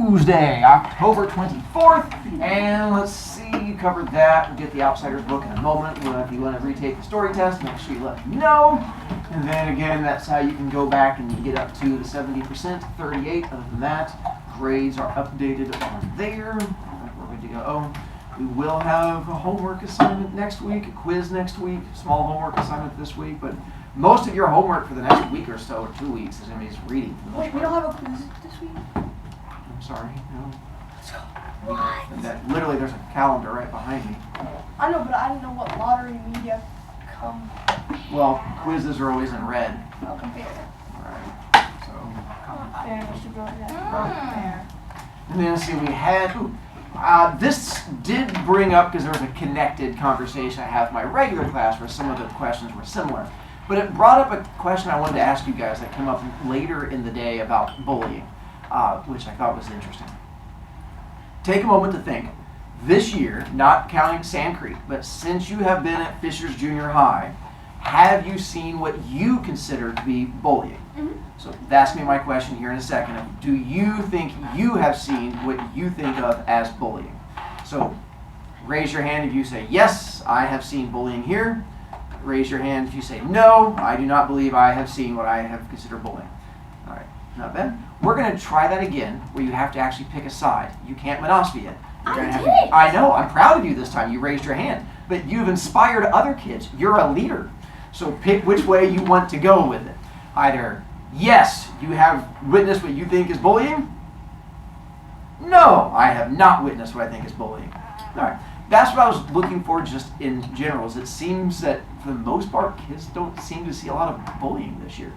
Tuesday, October 24th, and let's see, covered that. We'll get the Outsiders book in a moment. If you want to retake the story test, make sure you let me know. And then again, that's how you can go back and get up to the 70%, 38. Other than that, grades are updated on there. We're good to go. We will have a homework assignment next week, a quiz next week, small homework assignment this week, but most of your homework for the next week or so, or 2 weeks, is going to be just reading. Wait, we don't have a quiz this week? I'm sorry, no. What? Literally, there's a calendar right behind me. I know, but I didn't know what lottery media come. Well, quizzes are always in red. I'll compare. Alright, so. Fair, we should go with that. Fair. And then, see, we had, this did bring up, because there was a connected conversation I had with my regular class where some of the questions were similar. But it brought up a question I wanted to ask you guys that came up later in the day about bullying, which I thought was interesting. Take a moment to think. This year, not counting Sand Creek, but since you have been at Fishers Junior High, have you seen what you consider to be bullying? Mm-hmm. So ask me my question here in a second. Do you think you have seen what you think of as bullying? So raise your hand if you say, yes, I have seen bullying here. Raise your hand if you say, no, I do not believe I have seen what I have considered bullying. All right, not bad. We're going to try that again, where you have to actually pick a side. You can't monosophy it. I know, I'm proud of you this time. You raised your hand. But you've inspired other kids. You're a leader. So pick which way you want to go with it. Either, yes, you have witnessed what you think is bullying. No, I have not witnessed what I think is bullying. All right. That's what I was looking for just in general. Is it seems that for the most part, kids don't seem to see a lot of bullying this year.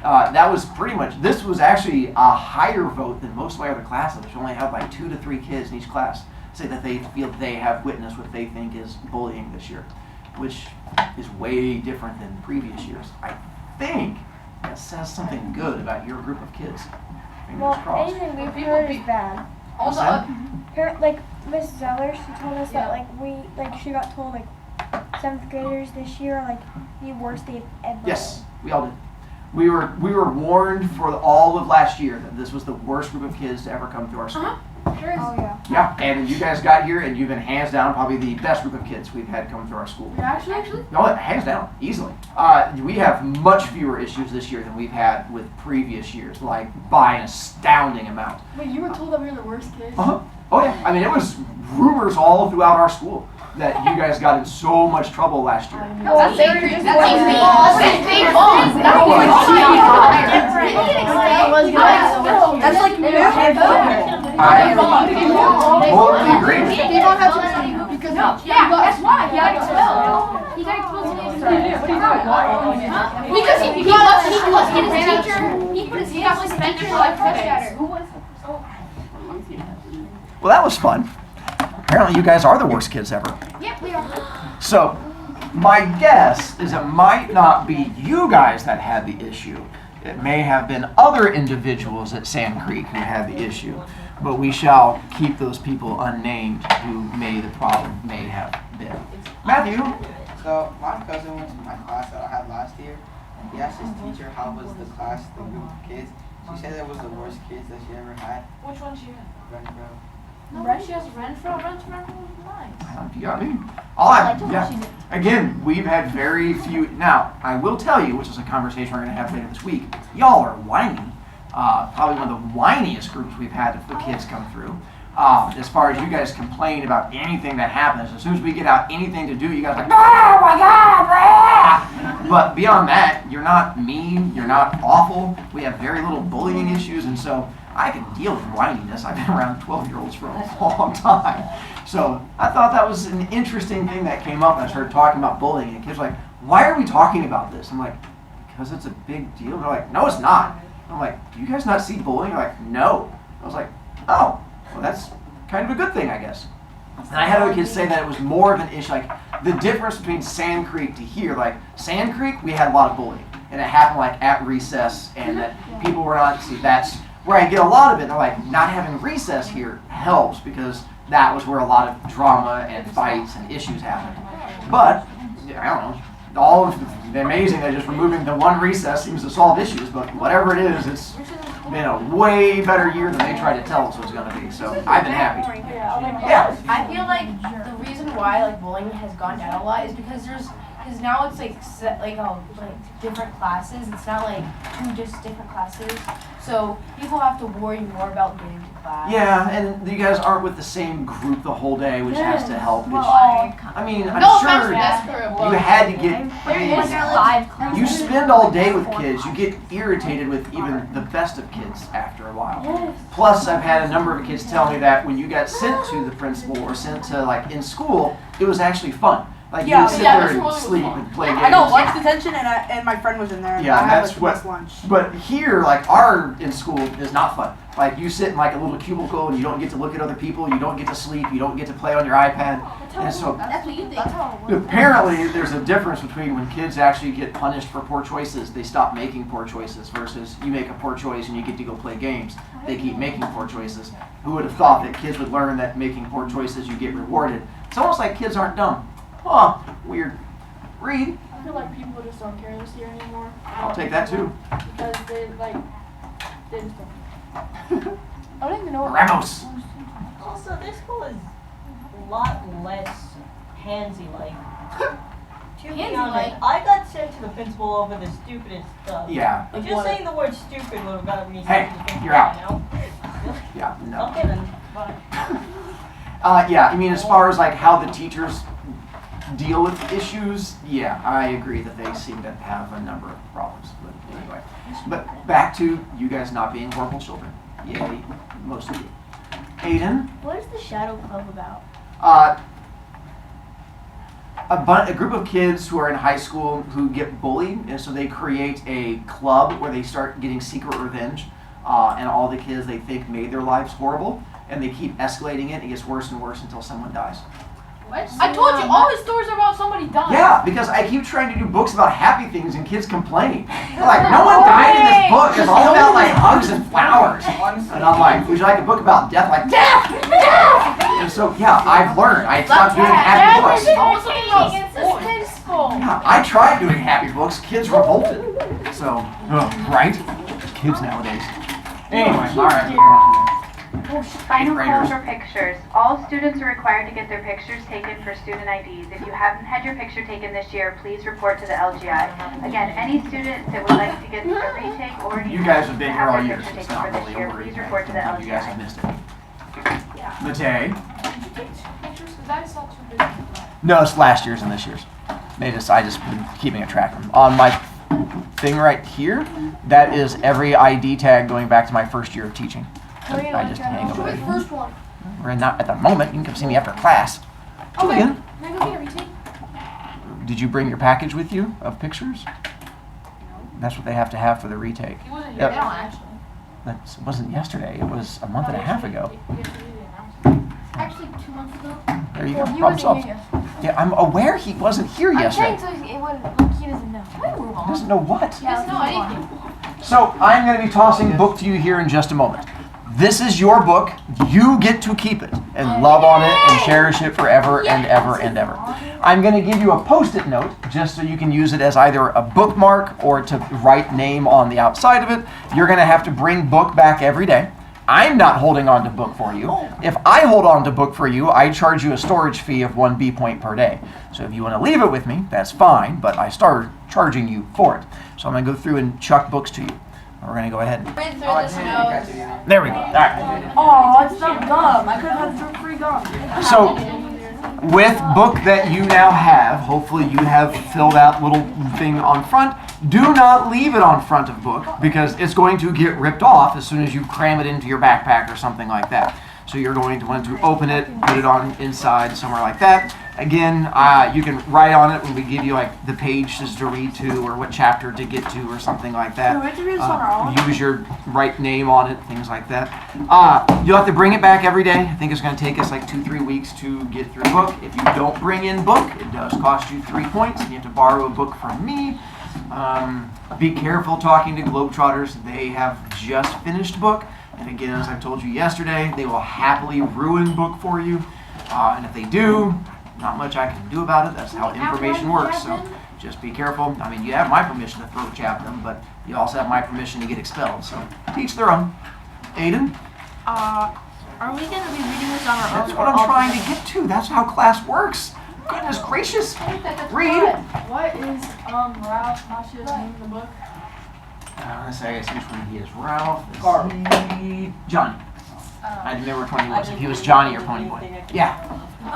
That was pretty much, this was actually a higher vote than most of my other classes, which only have like 2 to 3 kids in each class say that they feel they have witnessed what they think is bullying this year, which is way different than previous years. I think that says something good about your group of kids. Fingers crossed. Anything we've heard is bad. What's that? Like Miss Zeller, she told us that she got told 7th graders this year are the worst they've ever. Yes, we all did. We were warned for all of last year that this was the worst group of kids to ever come through our school. Sure is. Oh yeah. Yeah, and you guys got here and you've been hands down probably the best group of kids we've had come through our school. Actually? No, hands down, easily. We have much fewer issues this year than we've had with previous years, like by an astounding amount. Wait, you were told that we were the worst kids? Uh-huh. Oh yeah, I mean it was rumors all throughout our school that you guys got in so much trouble last year. That's fake news. That's fake That's like new. I totally agree. They don't have to because that's why he got expelled. He got expelled because he must get his teacher. He got suspended for like shatter. Who was? Well, that was fun. Apparently you guys are the worst kids ever. Yep, we are. So, my guess is it might not be you guys that had the issue. It may have been other individuals at Sand Creek who had the issue. But we shall keep those people unnamed who the problem may have been. Matthew? So, my cousin went to my class that I had last year, and he asked his teacher how was the class, the group of kids. She said it was the worst kids that she ever had. Which one she had? Renfro. No, she has Renfro. Renfro was nice. You got me. Again, we've had very few. Now, I will tell you, which is a conversation we're going to have later this week, y'all are whiny. Probably one of the whiniest groups we've had if the kids come through. As far as you guys complain about anything that happens, as soon as we get out anything to do, you guys are like, oh my God, but beyond that, you're not mean, you're not awful. We have very little bullying issues, and so I can deal with whininess. I've been around 12-year-olds for a long time. So I thought that was an interesting thing that came up, and I started talking about bullying, and kids were like, why are we talking about this? I'm like, because it's a big deal. They're like, no, it's not. I'm like, do you guys not see bullying? They're like, no. I was like, oh, well, that's kind of a good thing, I guess. And I had other kids say that it was more of an issue, like the difference between Sand Creek to here. Like Sand Creek, we had a lot of bullying, and it happened like at recess, and that people were not. See, that's where I get a lot of it. They're like, not having recess here helps because that was where a lot of drama and fights and issues happened. But I don't know. All of the amazing that just removing the one recess seems to solve issues, but whatever it is, it's been a way better year than they tried to tell us it was going to be. So I've been happy. Yeah. I feel like the reason why like bullying has gone down a lot is because now it's like different classes. It's not like two just different classes. So people have to worry more about getting to class. Yeah, and you guys aren't with the same group the whole day, which has to help. Which, Well, I mean, I'm no sure offense to this group. you had to get. There's 5 classes. You spend all day with kids, you get irritated with even the best of kids after a while. Plus, I've had a number of kids tell me that when you got sent to the principal or sent to like in school, it was actually fun. Like you would sit there and sleep and play games. I know lunch detention, and my friend was in there. And Yeah, I and had that's like the what. best lunch. But here, like our in school is not fun. Like you sit in like a little cubicle and you don't get to look at other people, you don't get to sleep, you don't get to play on your iPad, and so That's what you think. apparently there's a difference between when kids actually get punished for poor choices, they stop making poor choices, versus you make a poor choice and you get to go play games. They keep making poor choices. Who would have thought that kids would learn that making poor choices you get rewarded? It's almost like kids aren't dumb. Huh, weird. Read. I feel like people just don't care this year anymore. I'll take that too. Because they just don't. I don't even know what. Ramos. Also, this school is a lot less handsy-like. To be Handsy-like? honest, I got sent to the principal over the stupidest stuff. Yeah. Like, just saying the word stupid would have gotten me Hey, sent to the principal, you're out. you know? Yeah, no. Okay then, bye. Yeah, I mean, as far as like how the teachers deal with issues, yeah, I agree that they seem to have a number of problems. But anyway, but back to you guys not being horrible children. Yay, most of you. Aiden, What is the Shadow Club about? a group of kids who are in high school who get bullied, and so they create a club where they start getting secret revenge, and all the kids they think made their lives horrible, and they keep escalating it. It gets worse and worse until someone dies. I told you all his stories are about somebody dying. Yeah, because I keep trying to do books about happy things and kids complain. They're like, no one died in this book. It's all about like hugs and flowers. And I'm like, would you like a book about death? Like, death! Death! And so, yeah, I've learned. I stopped doing happy books. Yeah, I tried doing happy books. Kids revolted. So, right? Kids nowadays. Anyway, all right. We're on from there. Final Eighth call graders. for pictures. All students are required to get their pictures taken for student IDs. If you haven't had your picture taken this year, please report to the LGI. Again, any student that would like to get a retake or You guys have been here all their year, picture so it's taken not for this really year, over. please report to the You guys have LGI. missed it. Matei. Did you take pictures? Because I saw 2 pictures. No, it's last year's and this year's. I just been keeping a track of them. On my thing right here, that is every ID tag going back to my first year of teaching. I just hang over Where's the there. first one? We're not at the moment. You can come see me after class. Julian, Can I go get a retake? did you bring your package with you of pictures? That's what they have to have for the retake. He wasn't here Yep. now, actually. That wasn't yesterday. It was a month and a half ago. Actually, 2 months ago. There you Well, go. he Problem wasn't solved. here yesterday. Yeah, I'm aware he wasn't here yesterday. I'm saying so it wouldn't, like, he doesn't know. He doesn't know what. He doesn't know anything. So I'm going to be tossing a book to you here in just a moment. This is your book. You get to keep it and love on it and cherish it forever and ever and ever. I'm going to give you a post-it note just so you can use it as either a bookmark or to write name on the outside of it. You're going to have to bring book back every day. I'm not holding on to book for you. If I hold on to book for you, I charge you a storage fee of 1 B point per day. So if you want to leave it with me, that's fine, but I start charging you for it. So I'm going to go through and chuck books to you. We're going to go ahead and... Read through this notes. There we go. All right. Oh, it's not gum. I could have had free gum. So, with book that you now have, hopefully you have filled out little thing on front. Do not leave it on front of book because it's going to get ripped off as soon as you cram it into your backpack or something like that. So you're going to want to open it, put it on inside somewhere like that. Again, you can write on it when we give you like the pages to read to or what chapter to get to or something like that. Do we have to read this on our own? Use your right name on it, things like that. You'll have to bring it back every day. I think it's going to take us like 2-3 weeks to get through the book. If you don't bring in book, it does cost you 3 points. And you have to borrow a book from me. Be careful talking to Globetrotters. They have just finished book. And again, as I told you yesterday, they will happily ruin book for you. And if they do, not much I can do about it. That's how information works. So just be careful. I mean, you have my permission to throw Chap them, but you also have my permission to get expelled. So teach their own. Aiden? Are we gonna be reading this on our own? That's what I'm trying to get to. That's how class works. Goodness gracious. Read. What is Ralph Macchio's name in the book? Let's see, I guess which one he is. Ralph. Let's Carl. see. Johnny. I didn't remember which one he was. If he was Johnny or Ponyboy. Yeah. I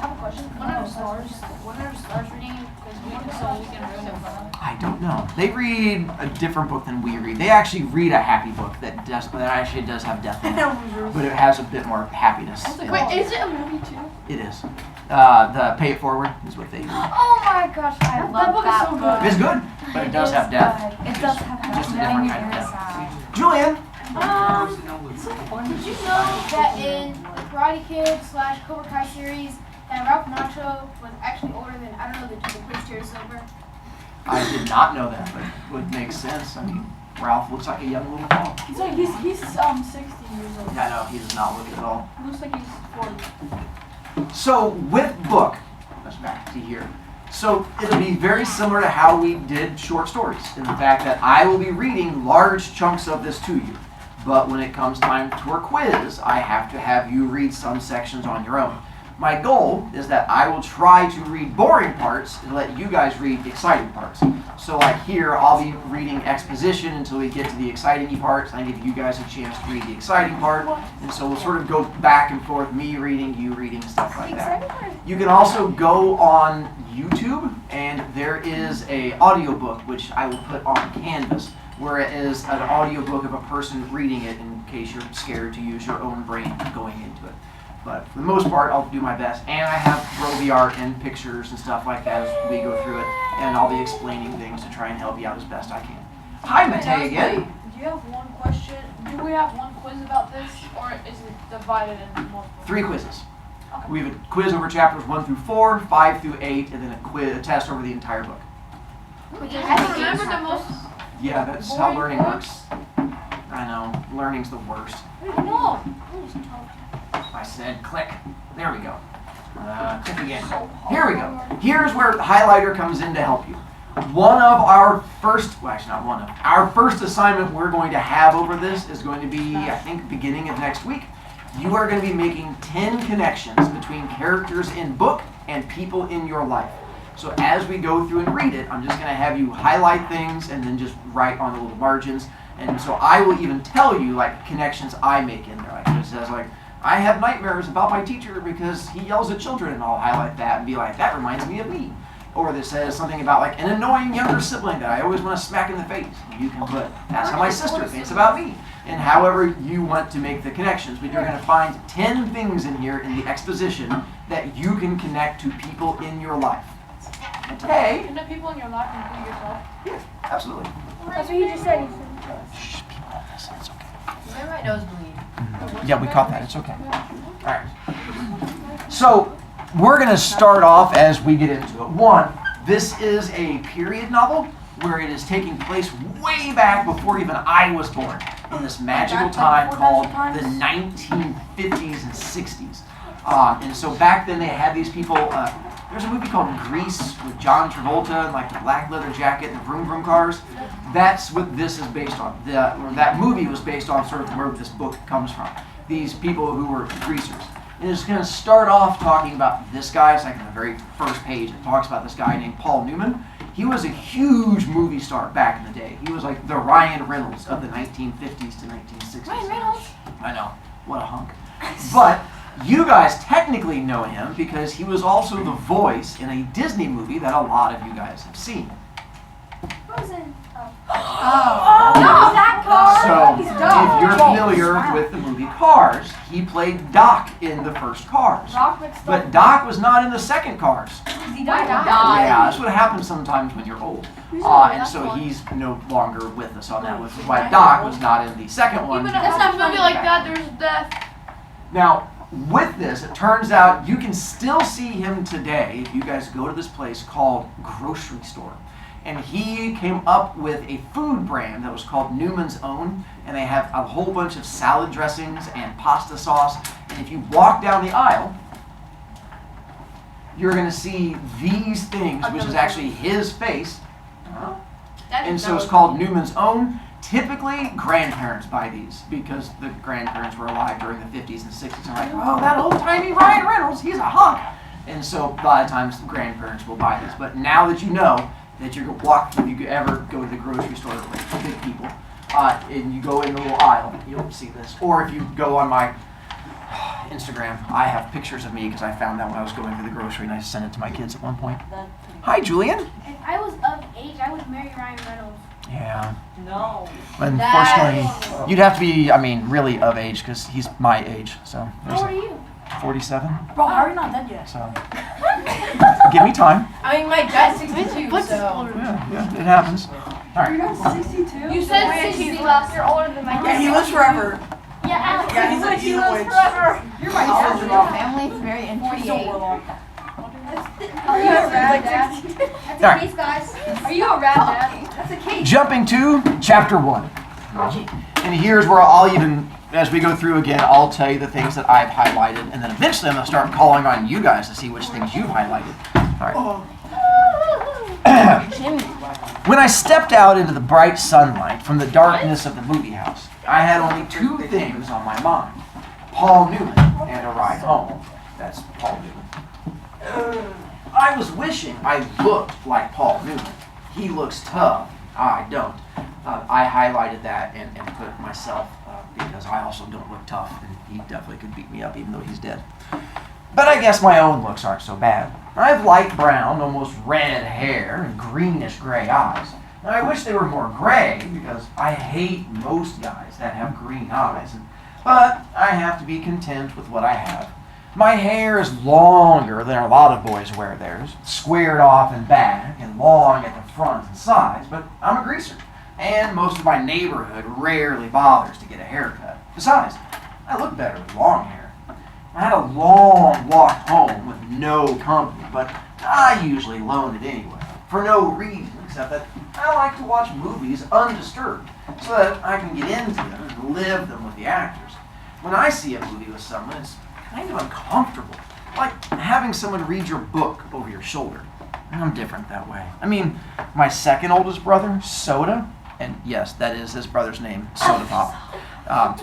have a question. When are stars reading it? Because we want to so we can read it. I don't know. They read a different book than we read. They actually read a happy book that actually does have death in it, but it has a bit more happiness. in it. Wait, is it a movie too? It is. The Pay It Forward is what they read. Oh my gosh, I love book is that so book. It's good, but it does have death. It does have Just a death. different kind of death. Julian. Did you know that in the Karate Kid / Cobra Kai series, that Ralph Macchio was actually older than, I don't know, the Prince Terry Silver? I did not know that, but it would make sense. I mean, Ralph looks like a young little boy. He's like, he's 60 years old. I know, he does not look it at all. He looks like he's 40. So with book, let's back to here. So it'll be very similar to how we did short stories in the fact that I will be reading large chunks of this to you. But when it comes time to our quiz, I have to have you read some sections on your own. My goal is that I will try to read boring parts and let you guys read exciting parts. So like here, I'll be reading exposition until we get to the exciting parts, and I give you guys a chance to read the exciting part. And so we'll sort of go back and forth, me reading, you reading, stuff like that. You can also go on YouTube, and there is a audiobook which I will put on Canvas, where it is an audiobook of a person reading it in case you're scared to use your own brain going into it. But for the most part, I'll do my best. And I have Brovicast and pictures and stuff like that as we go through it. And I'll be explaining things to try and help you out as best I can. Hi, Matei again. Do you have one question? Do we have one quiz about this, or is it divided into multiple? 3 quizzes. Okay. We have a quiz over chapters 1 through 4, 5 through 8, and then a test over the entire book. I remember the most. Yeah, that's how learning works. I know, learning's the worst. No. I said click. There we go. Click again. Here we go. Here's where the highlighter comes in to help you. One of our first, well actually not one of, our first assignment we're going to have over this is going to be, I think, beginning of next week. You are going to be making 10 connections between characters in book and people in your life. So as we go through and read it, I'm just going to have you highlight things and then just write on the little margins. And so I will even tell you like connections I make in there. Like it says like, I have nightmares about my teacher because he yells at children, and I'll highlight that and be like, that reminds me of me. Or this says something about like an annoying younger sibling that I always want to smack in the face. You can put, that's how my sister thinks about me. And however you want to make the connections, but you're going to find 10 things in here in the exposition that you can connect to people in your life. Okay. And the people in your life include yourself. Yes, absolutely. That's what you just said. Shh, people don't listen, it's okay. Then my nose bleed. Yeah, we caught that. It's okay. All right. So we're going to start off as we get into it. One, this is a period novel where it is taking place way back before even I was born in this magical time called the 1950s and 60s. And so back then they had these people. There's a movie called Grease with John Travolta and like the black leather jacket and the vroom vroom cars. That's what this is based on. That movie was based on sort of where this book comes from. These people who were greasers. And it's going to start off talking about this guy. It's like in the very first page. It talks about this guy named Paul Newman. He was a huge movie star back in the day. He was like the Ryan Reynolds of the 1950s to 1960s. Ryan Reynolds? I know. What a hunk. But you guys technically know him because he was also the voice in a Disney movie that a lot of you guys have seen. Frozen. That car. So, if you're familiar with the movie Cars, he played Doc in the first Cars. But Doc was not in the second Cars. He died. Yeah, that's what happens sometimes when you're old. And so he's no longer with us on that one. That's why Doc was not in the second one. That's not a movie like that. There's death. Now, with this, it turns out you can still see him today if you guys go to this place called Grocery Store. And he came up with a food brand that was called Newman's Own, and they have a whole bunch of salad dressings and pasta sauce. And if you walk down the aisle, you're going to see these things, which is actually his face. And so it's called Newman's Own. Typically, grandparents buy these because the grandparents were alive during the 50s and 60s. And like, oh, that old-timey Ryan Reynolds, he's a hunk. And so a lot of times grandparents will buy these. But now that you know that you're if you ever go to the grocery store with big people, and you go in the little aisle, you'll see this. Or if you go on my Instagram, I have pictures of me because I found that when I was going through the grocery and I sent it to my kids at one point. Hi, Julian. If I was of age, I would marry Ryan Reynolds. Yeah. No. Unfortunately, you'd have to be, really of age because he's my age. So How old are you? 47. Bro, how are you not dead yet? So give me time. I mean, my dad's 62, so. Yeah, it happens. All right. 62? You said 60 last. You're older than my dad. Yeah, he lives forever. Yeah, Alex. Yeah, he's like he lives lives forever. You're my Our dad. family is very intriguing. Are you a rad dad? That's a case, guys. Are you a rad dad? That's a case. Jumping to chapter 1. And here's where I'll even, as we go through again, I'll tell you the things that I've highlighted, and then eventually I'm going to start calling on you guys to see which things you've highlighted. All right. When I stepped out into the bright sunlight from the darkness of the movie house, I had only 2 things on my mind. Paul Newman and a ride home. That's Paul Newman. I was wishing I looked like Paul Newman. He looks tough. I don't. I highlighted that and put myself because I also don't look tough, and he definitely could beat me up even though he's dead. But I guess my own looks aren't so bad. I have light brown, almost red hair and greenish gray eyes. Now, I wish they were more gray because I hate most guys that have green eyes. But I have to be content with what I have. My hair is longer than a lot of boys wear theirs, squared off in back and long at the front and sides, but I'm a greaser. And most of my neighborhood rarely bothers to get a haircut. Besides, I look better with long hair. I had a long walk home with no company, but I usually loan it anyway, for no reason except that I like to watch movies undisturbed, so that I can get into them and live them with the actors. When I see a movie with someone, it's kind of uncomfortable, like having someone read your book over your shoulder. I'm different that way. I mean, my second oldest brother, Soda, and yes, that is his brother's name, Soda Pop.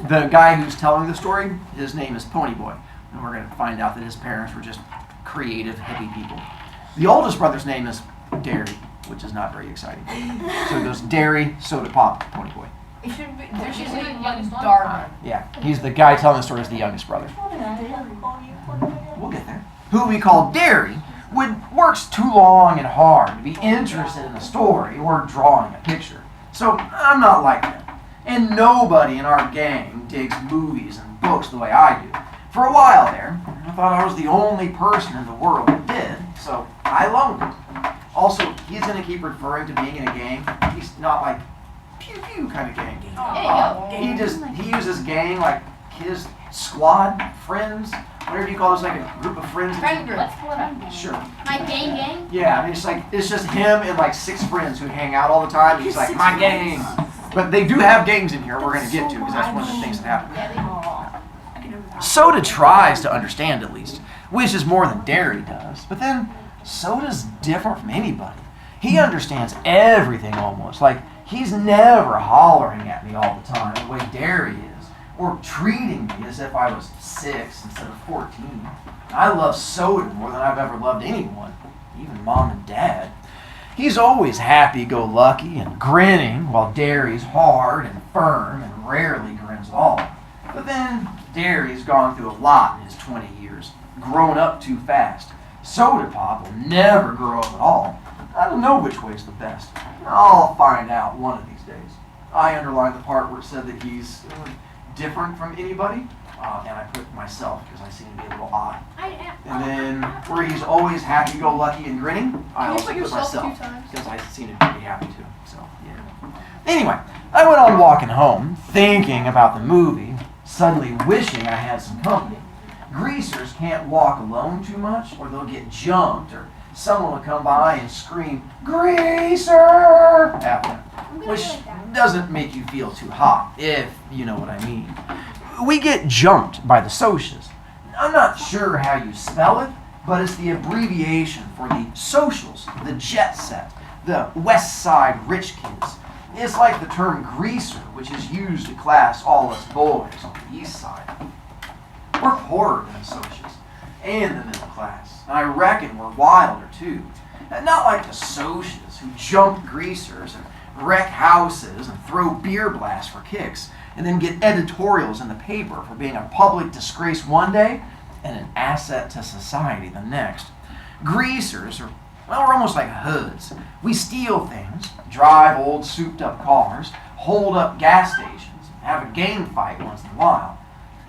The guy who's telling the story, his name is Pony Boy. And we're going to find out that his parents were just creative, hippie people. The oldest brother's name is Derry, which is not very exciting. So it goes Derry, Soda Pop, Pony Boy. It should be, there should be a young Dharma. Yeah, he's the guy telling the story is the youngest brother. We'll get there. Who we call Derry works too long and hard to be interested in a story or drawing a picture. So I'm not like that. And nobody in our gang digs movies and books the way I do. For a while there, I thought I was the only person in the world that did, so I loaned it. Also, he's going to keep referring to being in a gang. He's not like pew-pew kind of gang. He uses gang like his squad, friends, whatever you call it, like a group of friends. Friend group. Sure. My gang? Yeah, I mean, it's just him and like 6 friends who hang out all the time. He's like, my gang. But they do have gangs in here we're going to get to because that's one of the things that happen. Soda tries to understand at least, which is more than Derry does. But then, Soda's different from anybody. He understands everything almost. Like, he's never hollering at me all the time the way Derry is, or treating me as if I was 6 instead of 14. I love Soda more than I've ever loved anyone, even Mom and Dad. He's always happy-go-lucky and grinning, while Derry's hard and firm and rarely grins at all. But then, Derry's gone through a lot in his 20 years, grown up too fast. Soda Pop will never grow up at all. I don't know which way's the best. I'll find out one of these days. I underlined the part where it said that he's different from anybody, and I put myself because I seem to be a little odd. And then where he's always happy-go-lucky and grinning, I also put myself because I seem to be happy too. So yeah. Anyway, I went on walking home, thinking about the movie, suddenly wishing I had some company. Greasers can't walk alone too much, or they'll get jumped, or someone will come by and scream, "Greaser!" at them, which doesn't make you feel too hot, if you know what I mean. We get jumped by the socias. I'm not sure how you spell it, but it's the abbreviation for the socials, the jet set, the West Side rich kids. It's like the term greaser, which is used to class all us boys on the East Side. We're poorer than the socials and the middle class, and I reckon we're wilder too. And not like the socials who jump greasers and wreck houses and throw beer blasts for kicks, and then get editorials in the paper for being a public disgrace one day and an asset to society the next. Greasers are, well, we're almost like hoods. We steal things, drive old souped up cars, hold up gas stations, and have a gang fight once in a while.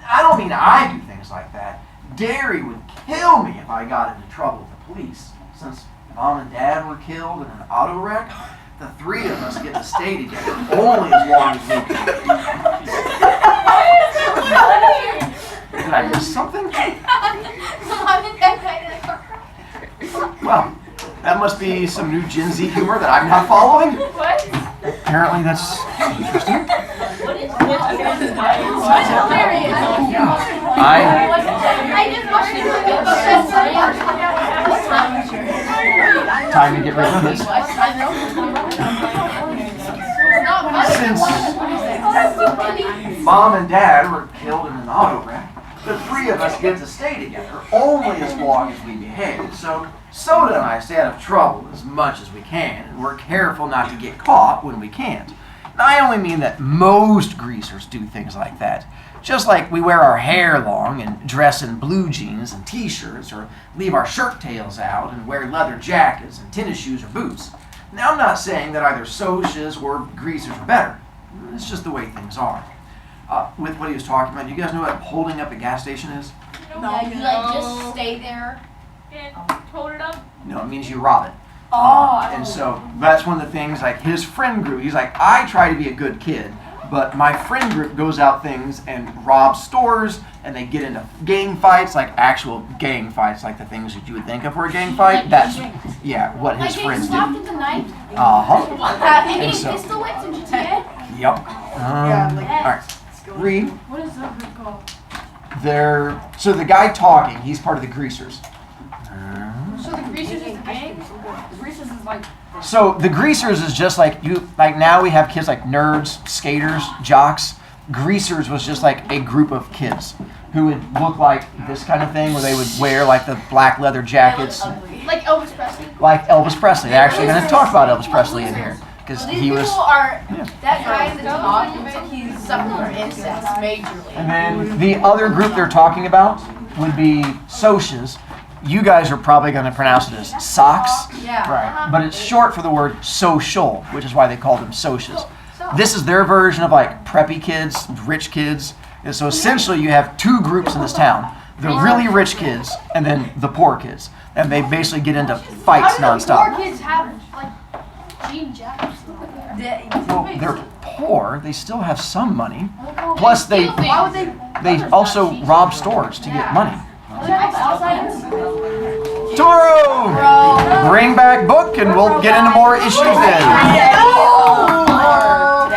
I don't mean I do things like that. Derry would kill me if I got into trouble with the police. Since Mom and Dad were killed in an auto wreck, the three of us get to stay together only as long as we can. Did I miss something? Well, that must be some new Gen Z humor that I'm not following. What? Apparently that's interesting. Time to get rid of this. Since Mom and Dad were killed in an auto wreck, the three of us get to stay together only as long as we behave. So Soda and I stay out of trouble as much as we can, and we're careful not to get caught when we can't. And I only mean that most greasers do things like that. Just like we wear our hair long and dress in blue jeans and t-shirts, or leave our shirt tails out and wear leather jackets and tennis shoes or boots. Now I'm not saying that either socias or greasers are better. It's just the way things are. With what he was talking about, do you guys know what holding up a gas station is? Yeah, you like just stay there. And hold it up. No, it means you rob it. Oh, And so that's one of the things, like his friend group, he's like, I try to be a good kid, but my friend group goes out things and robs stores, and they get into gang fights, like actual gang fights, like the things that you would think of for a gang fight. That's, yeah, what his friends do. Slapped with a knife. Uh-huh. And And getting so- pistol whipped in GTA. Yep. All right. Reed, What is that group called? so the guy talking, he's part of the greasers. So the Greasers is the gang? Greasers is like... So the greasers is just like now we have kids like nerds, skaters, jocks. Greasers was just like a group of kids who would look like this kind of thing, where they would wear like the black leather jackets, Like Elvis Presley. like Elvis Presley. They're actually going to talk about Elvis Presley in here because These he was. people are, that guy in the top, he's suffering from incest majorly. And then the other group they're talking about would be socias. You guys are probably going to pronounce it as socks. Yeah. Right. But it's short for the word social, which is why they call them socias. This is their version of like preppy kids, rich kids. And so essentially you have two groups in this town. The really rich kids and then the poor kids. And they basically get into fights How do the poor nonstop. kids have, like, jean jackets? Well, they're poor, they still have some money. Plus they Why would they... also rob stores to get money. Outsiders? Tomorrow! Bring back book and we'll get into more issues then.